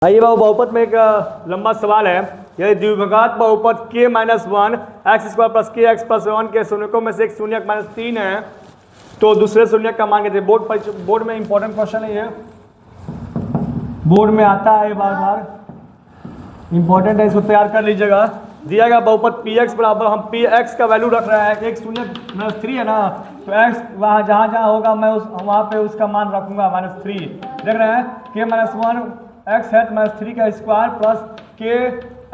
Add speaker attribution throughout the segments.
Speaker 1: आइए बाबू, बहुपद में एक लंबा सवाल है। यदि द्विघात बहुपद k minus one x square plus के एक्स प्लस वन के शून्यकों में से एक शून्यक माइनस 3 है तो दूसरे शून्यक का मान कहते हैं। बोर्ड में इंपॉर्टेंट क्वेश्चन है, ये बोर्ड में आता है बार बार, इंपॉर्टेंट है, इसको तैयार कर लीजिएगा। दिया गया बहुपद पी एक्स बराबर, हम पी एक्स का वैल्यू रख रहे हैं, एक शून्यक माइनस 3 है ना, तो एक्स वहाँ जहाँ होगा मैं वहाँ पे उसका मान रखूंगा माइनस 3। देख रहे हैं के माइनस वन एक्स है तो माइनस 3 का स्क्वायर प्लस के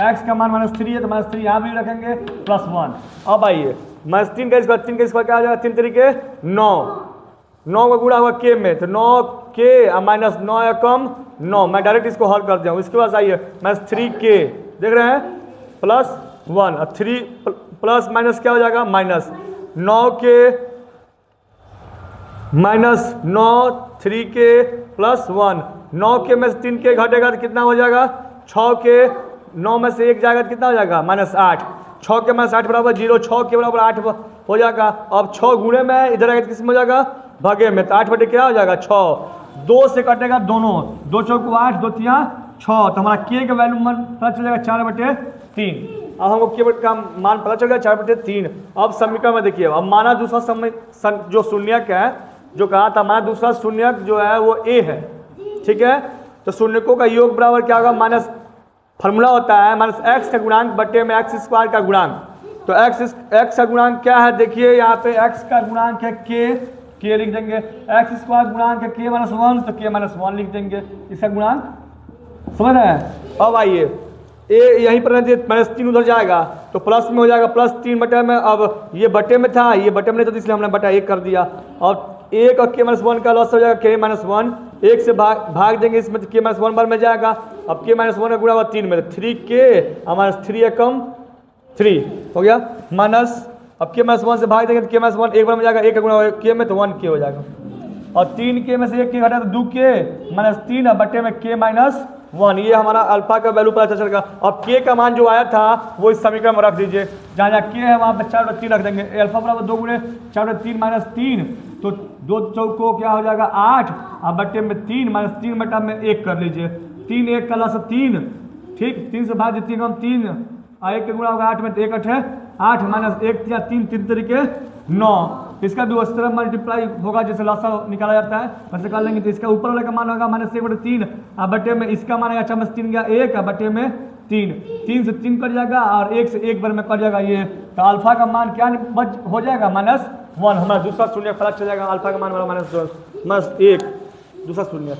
Speaker 1: एक्स का मान माइनस 3 है तो माइनस 3 यहाँ भी रखेंगे प्लस 1। अब आइए माइनस 3 का स्क्वायर क्या आ जाएगा, 3 तरीके 9 का गुणा हुआ के में, तो 9 के माइनस 9 या कम 9, मैं डायरेक्ट इसको हल कर दिया हूँ। इसके बाद आइए माइनस 3 के, देख रहे हैं प्लस 1 और 3 प्लस माइनस क्या हो जाएगा माइनस 9 के माइनस 9 3 के प्लस 1, 9 के में से 3 के घटेगा तो कितना हो जाएगा 6 के, 9 में से 1 जाएगा तो कितना हो जाएगा माइनस 8, 6 के माइनस 8 बराबर 0, 6 के बराबर 8 हो जाएगा। अब 6 गुणे में इधर आएगा किस में हो जाएगा भागे में, तो 8 बटे क्या हो जाएगा 6, 2 से कटेगा दोनों, 2 चौक 8 2 तिया 6, तो हमारा के का वैल्यू पता चल जाएगा 4/3। अब हमको के का मान पता चल गया 4/3। अब समीकरण में देखिए, अब माना दूसरा जो शून्यक है, जो कहा था माना दूसरा शून्यक जो है वो ए है, ठीक है। तो शून्यकों का योग बराबर क्या होगा, माइनस फॉर्मूला होता है माइनस एक्स का गुणांक बटे में एक्स स्क्वायर का गुणांक। तो एक्स का गुणांक क्या है, देखिए यहाँ पे एक्स का गुणांक है के लिख देंगे, एक्स स्क्वायर गुणांक है के माइनस 1 तो के माइनस 1 लिख देंगे, इसका गुणांक समझ रहे हैं। अब आइए ए यहीं पर माइनस 3 उधर जाएगा तो प्लस में हो जाएगा प्लस 3 बटे में, अब ये बटे में था ये बटे में नहीं था तो इसलिए हमने बटा 1 कर दिया। और 1 और के माइनस 1 का लॉस हो जाएगा के माइनस 1, 1 से भाग देंगे इसमें तो के माइनस 1 बार में जाएगा। अब के माइनस 1 का गुणा हुआ 3 में, 3 के माइनस 3 एकम 3 हो गया माइनस, अब के माइनस 1 से भाग देंगे तो के माइनस 1 एक बार में जाएगा, 1 का गुणा के में तो 1 के हो जाएगा। और 3 के में से 1 के घटा तो 2 के माइनस 3 बटे में के माइनस 1, ये हमारा अल्फा का वैल्यू पता चलेगा। अब के का मान जो आया था वो इस समीकरण में रख दीजिए, जहाँ जहाँ के है वहाँ पे 4/3 रख देंगे, अल्फा बराबर 2 गुणे 4/3 माइनस 3, तो 2 चौको क्या हो जाएगा 8 और बटे में 3 माइनस 3 बटा में 1 कर लीजिए, 3 1 का लॉस 3, ठीक 3 से भाग देती 3 और 1 का गुणा होगा 8 में, 1 8 है 8 माइनस 1 या 3 3 तरीके 9, इसका भी उस तरह मल्टीप्लाई होगा जैसे लॉसा निकाला जाता है वैसे कर लेंगे। तो इसका ऊपर वाले का मान होगा माइनस 1/3 और बटे में इसका मान आएगा 4 गया 1 बटे में 3, 3 से 3 कट जाएगा और 1 से 1 बार में कट जाएगा ये, तो अल्फा का मान क्या हो जाएगा -1। हमारा दूसरा शून्य पता चल जाएगा, अल्फा का मान वाला -1 दूसरा शून्य।